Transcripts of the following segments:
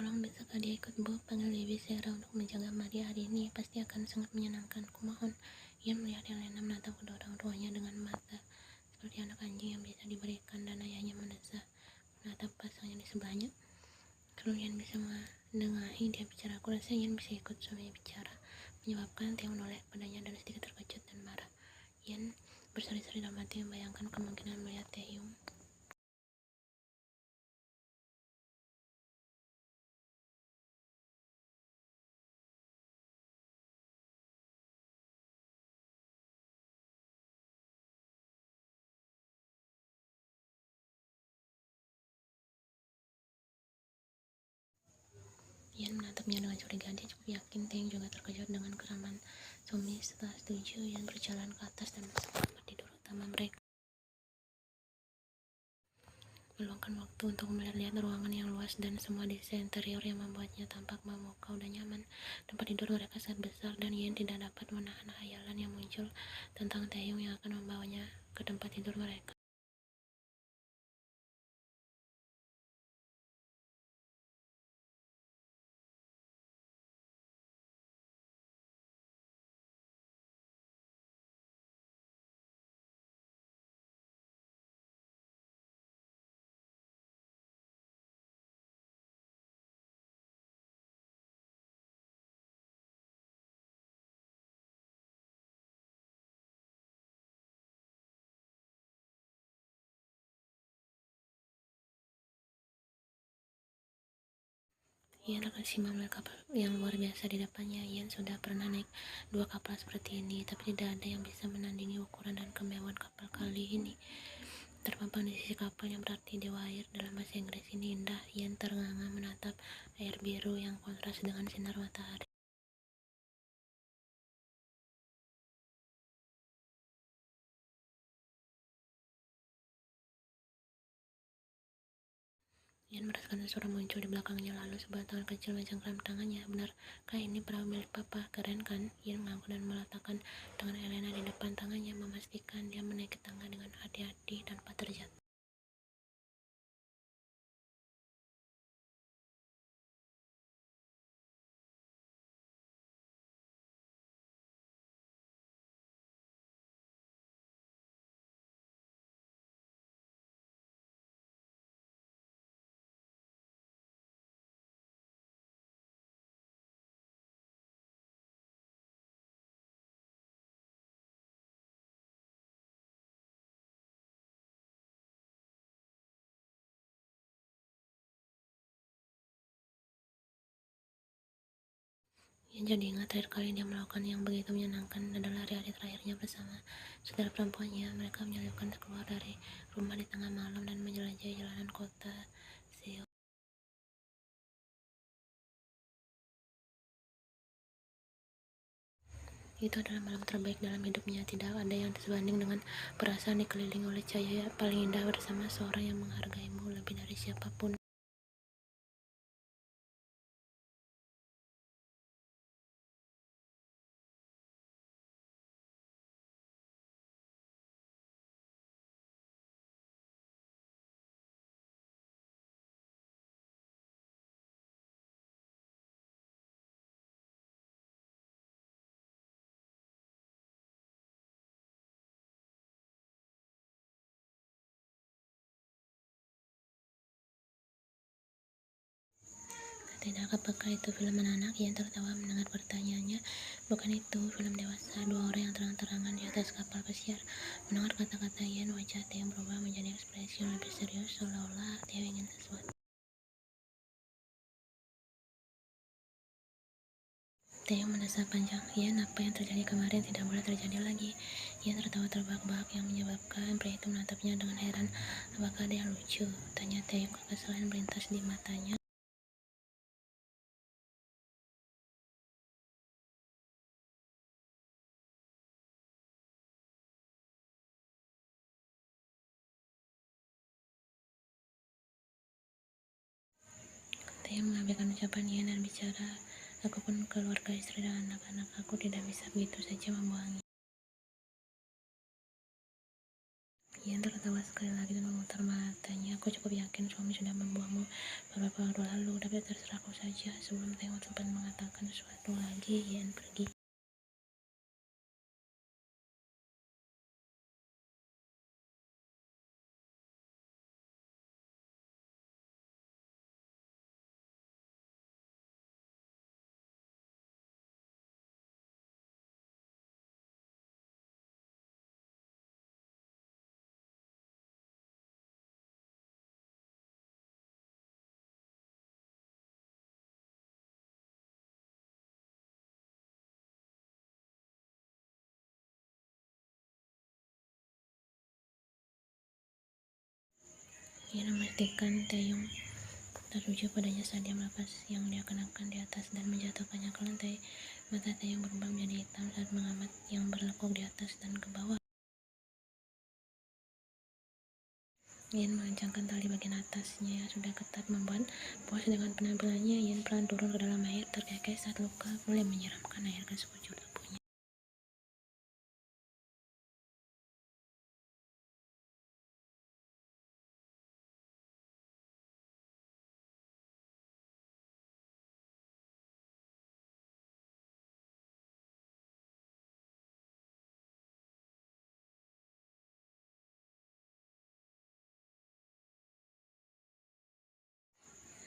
pulang besok dia ikut Bob, panggil Dewi segera untuk menjaga Maria hari ini. Pasti akan sangat menyenangkan, kumohon. Ian melihat Helena menatap kedua orang tuanya dengan mata seperti anak anjing yang bisa diberikan, dan ayahnya menatap pasangnya di sebelahnya. Kalau Ian bisa mendengahi dia bicara, aku rasa Ian bisa ikut suaminya bicara, menyebabkan Theo menoleh padanya dan sedikit terkejut dan marah. Ian berseri-seri dalam hati membayangkan kemungkinan melihat Theo Ian menatapnya dengan curiga. Dia cukup yakin Theo juga terkejut dengan keramaan suami. Setelah setuju, Ian berjalan ke atas dan masuk ke kamar tidur utama mereka, meluangkan waktu untuk melihat-lihat ruangan yang luas dan semua desain interior yang membuatnya tampak memukau dan nyaman. Tempat tidur mereka sangat besar dan Ian tidak dapat menahan khayalan yang muncul tentang Taeyong yang akan membawanya ke tempat tidur mereka. Ian akan simak melihat kapal yang luar biasa di depannya. Ian sudah pernah naik 2 kapal seperti ini, tapi tidak ada yang bisa menandingi ukuran dan kemewahan kapal kali ini. Terpampang di sisi kapal yang berarti dewa air dalam bahasa Inggris ini indah. Ian ternganga menatap air biru yang kontras dengan sinar matahari. Ian merasakan suara muncul di belakangnya, lalu sebuah tangan kecil mencengkram tangannya. Benarkah ini perahu milik papa? Keren kan? Ian mengaku dan meletakkan tangan Helena di depan tangannya, memastikan dia menaiki tangga dengan hati-hati tanpa terjatuh. Yang jadi ingat terakhir kali dia melakukan yang begitu menyenangkan adalah hari-hari terakhirnya bersama saudara perempuannya. Mereka menyelipkan keluar dari rumah di tengah malam dan menjelajahi jalanan kota Seoul. Itu adalah malam terbaik dalam hidupnya. Tidak ada yang sebanding dengan perasaan dikelilingi oleh cahaya paling indah bersama seorang yang menghargaimu lebih dari siapapun. Tidak, apakah itu film anak-anak? Ian tertawa mendengar pertanyaannya. Bukan, itu film dewasa. Dua orang yang terang-terangan di atas kapal pesiar. Mendengar kata-kata Ian, wajah Theo berubah menjadi ekspresi yang lebih serius, seolah-olah Theo ingin sesuatu. Theo mendesah panjang. Ian, apa yang terjadi kemarin tidak boleh terjadi lagi. Ian tertawa terbahak-bahak yang menyebabkan pria itu menatapnya dengan heran. Apakah ada yang lucu? Tanya Theo, kekesalan melintas di matanya. Theo mengabaikan ucapan Ian dan bicara, aku pun keluarga, istri dan anak-anak. Aku tidak bisa begitu saja membuangnya. Ian tertawa sekali lagi dan memutar matanya. Aku cukup yakin suami sudah membuangmu beberapa waktu lalu, tapi terserah aku saja. Sebelum Theo sempat mengatakan sesuatu lagi, Ian pergi. Ian memastikan Taeyong tertuju padanya saat dia melepas yang dia kenakan di atas dan menjatuhkannya ke lantai. Mata Taeyong berubah menjadi hitam saat mengamat yang berlekuk di atas dan ke bawah. Ian mengencangkan tali bagian atasnya yang sudah ketat. Membuat puas dengan penampilannya, Ian pelan turun ke dalam air, terkekeh saat luka mulai menyiramkan air ke sekujur tubuhnya.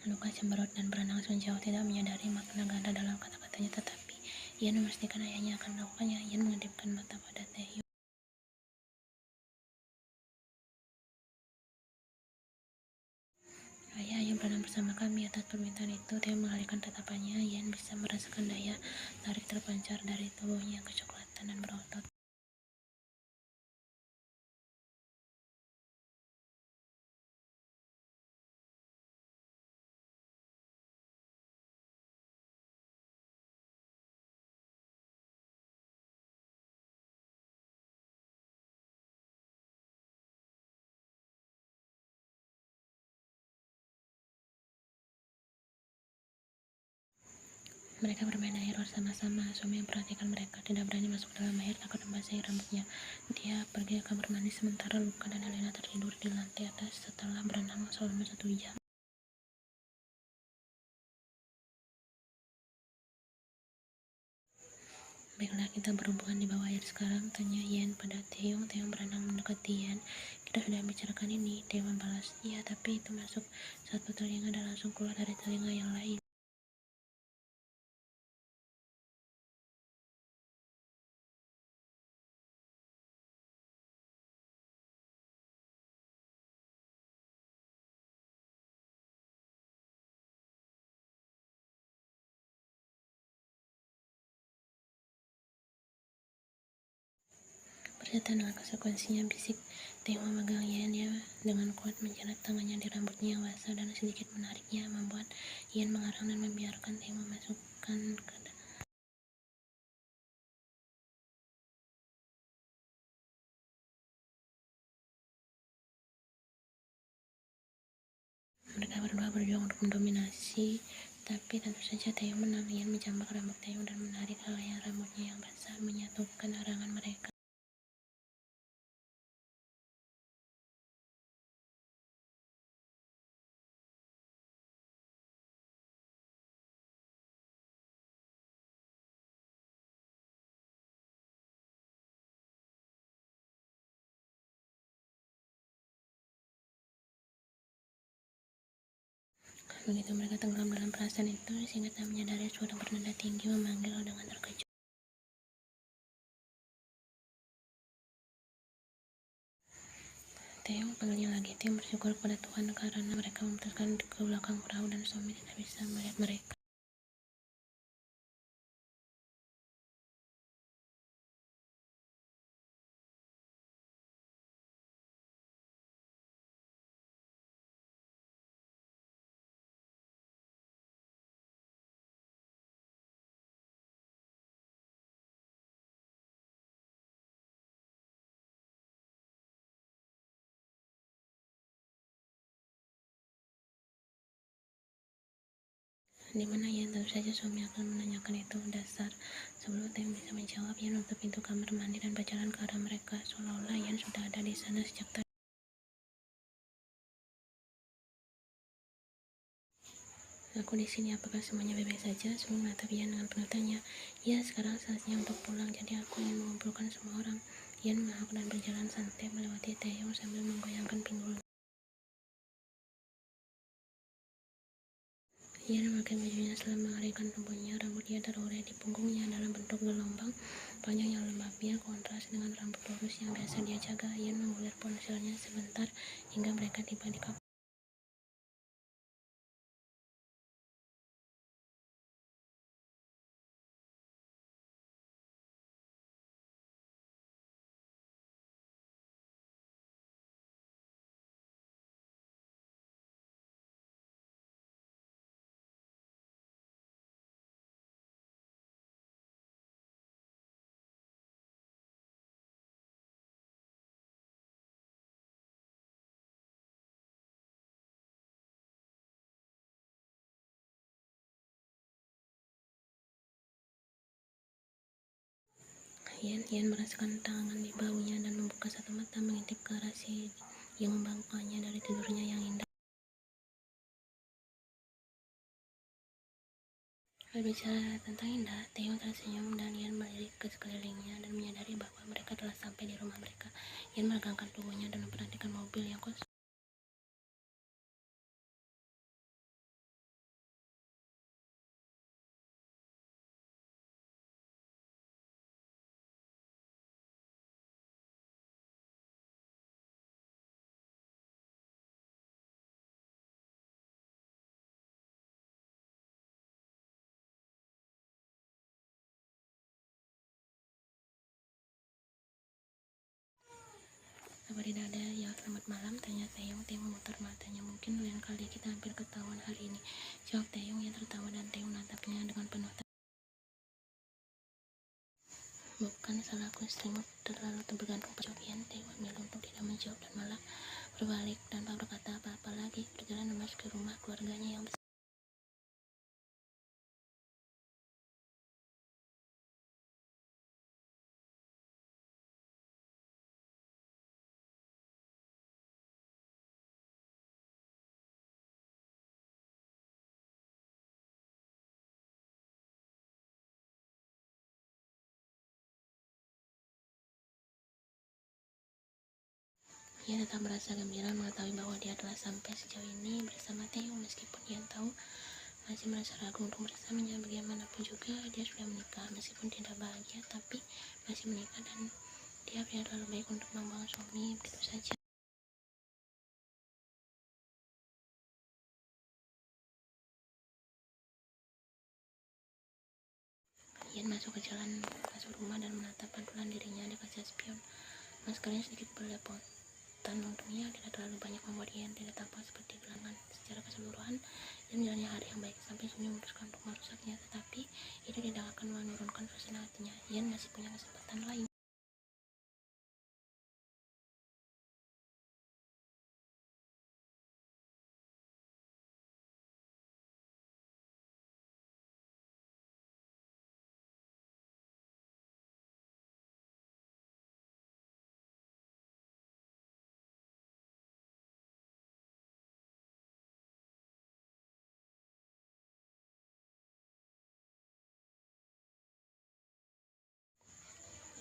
Luka cemberut dan berenang sejauh tidak menyadari makna ganda dalam kata-katanya, tetapi Ian memastikan ayahnya akan melakukannya. Ian mengedipkan mata pada Taeyong. Ayah, yang berenang bersama kami. Atas permintaan itu, Theo mengalihkan tatapannya. Ian bisa merasakan daya tarik terpancar dari tubuhnya yang kecoklatan dan berotot. Mereka bermain air bersama-sama. Suami memperhatikan mereka, tidak berani masuk dalam air, takut membasahi rambutnya. Dia pergi ke kamar mandi sementara Luka dan Elena tertidur di lantai atas setelah berenang selama 1 jam. Baiklah, kita berhubungan di bawah air sekarang, tanya Ian pada Taeyong. Taeyong berenang mendekati Ian. Kita sudah bicarakan ini, dia membalas. Iya, tapi itu masuk satu telinga dan langsung keluar dari telinga yang lain. Berserta dengan konsekuensinya, bisik Taeyong memegang Ian dengan kuat, menjerat tangannya di rambutnya yang basah dan sedikit menariknya, membuat Ian mengarang dan membiarkan Taeyong memasukkan ke dalam. Mereka berdua berjuang untuk mendominasi, tapi tentu saja Taeyong menang. Ian menjambak rambut Taeyong dan menarik helaian rambutnya yang basah, menyatukan arangan mereka. Begitu mereka tenggelam dalam perasaan itu, sehingga tak menyadari suara bernada tinggi memanggil dengan terkejut. Taeyong, panggilnya lagi. Taeyong bersyukur kepada Tuhan karena mereka memutuskan ke belakang perahu dan suami tidak bisa melihat mereka. Di mana ya tentu saja suami akan menanyakan itu dasar. Sebelum Taeyong bisa menjawab, Ian menutup pintu kamar mandi dan berjalan ke arah mereka, seolah-olah Ian sudah ada di sana sejak tadi. Aku di sini, apakah semuanya baik-baik saja? Sebelum menatap Ian dengan penuh tanya. Ya, sekarang saatnya untuk pulang, jadi aku ingin mengumpulkan semua orang. Ian mengangguk dan berjalan santai melewati Taeyong sambil menggoyangkan pinggul. Ian memakai bajunya setelah mengeringkan tubuhnya. Rambut dia terurai di punggungnya dalam bentuk gelombang panjang yang lembab. Biar kontras dengan rambut lurus yang biasa dia jaga. Ian menggulir ponselnya sebentar hingga mereka tiba di kapal. Ian merasakan tangan di bahunya dan membuka satu mata mengintip ke arah si yang membangunkannya dari tidurnya yang indah. Berbicara tentang indah, Taeyong tersenyum dan Ian melirik ke sekelilingnya dan menyadari bahwa mereka telah sampai di rumah mereka. Ian meregangkan tubuhnya dan memperhatikan mobil yang kosong. Apa tidak ada? Ya, selamat malam, tanya Taeyong. Taeyong memutar matanya. Mungkin lain kali kita hampir ketahuan hari ini, jawab Taeyong. Ia tertawa dan Taeyong menatapnya dengan penuh bukan salahku, istrimu terlalu bergantung pada Ian. Taeyong memilih untuk tidak menjawab dan malah berbalik tanpa berkata apa-apa lagi, berjalan memasuki rumah keluarganya yang besar. Ia tetap merasa gembira mengetahui bahwa dia telah sampai sejauh ini bersama Taeyong, meskipun ia tahu masih merasa ragu untuk bersamanya. Bagaimanapun juga dia sudah menikah, meskipun tidak bahagia tapi masih menikah, dan dia pria terlalu baik untuk membuang suami begitu saja. Ian masuk rumah dan menatap pantulan dirinya di kaca spion. Maskeranya sedikit belepotan, untungnya tidak terlalu banyak membuat Ian tidak tampak seperti gelangan. Secara keseluruhan, Ian menjalani hari yang baik sampai suami memutuskan untuk merusaknya, tetapi itu tidak akan menurunkan suasana hatinya. Ian masih punya kesempatan lain.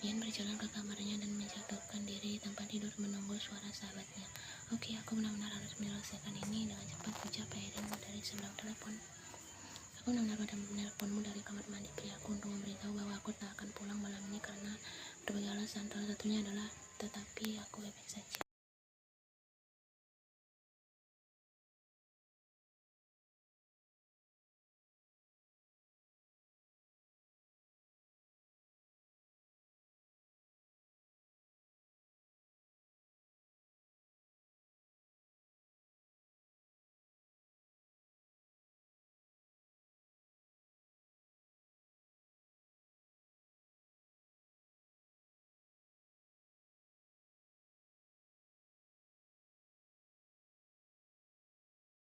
Ian berjalan ke kamarnya dan menjatuhkan diri tanpa tidur menunggu suara sahabatnya. Oke, aku benar-benar harus menyelesaikan ini dengan cepat, ucap Erin dari sebelah telepon. Aku benar-benar pada menelponmu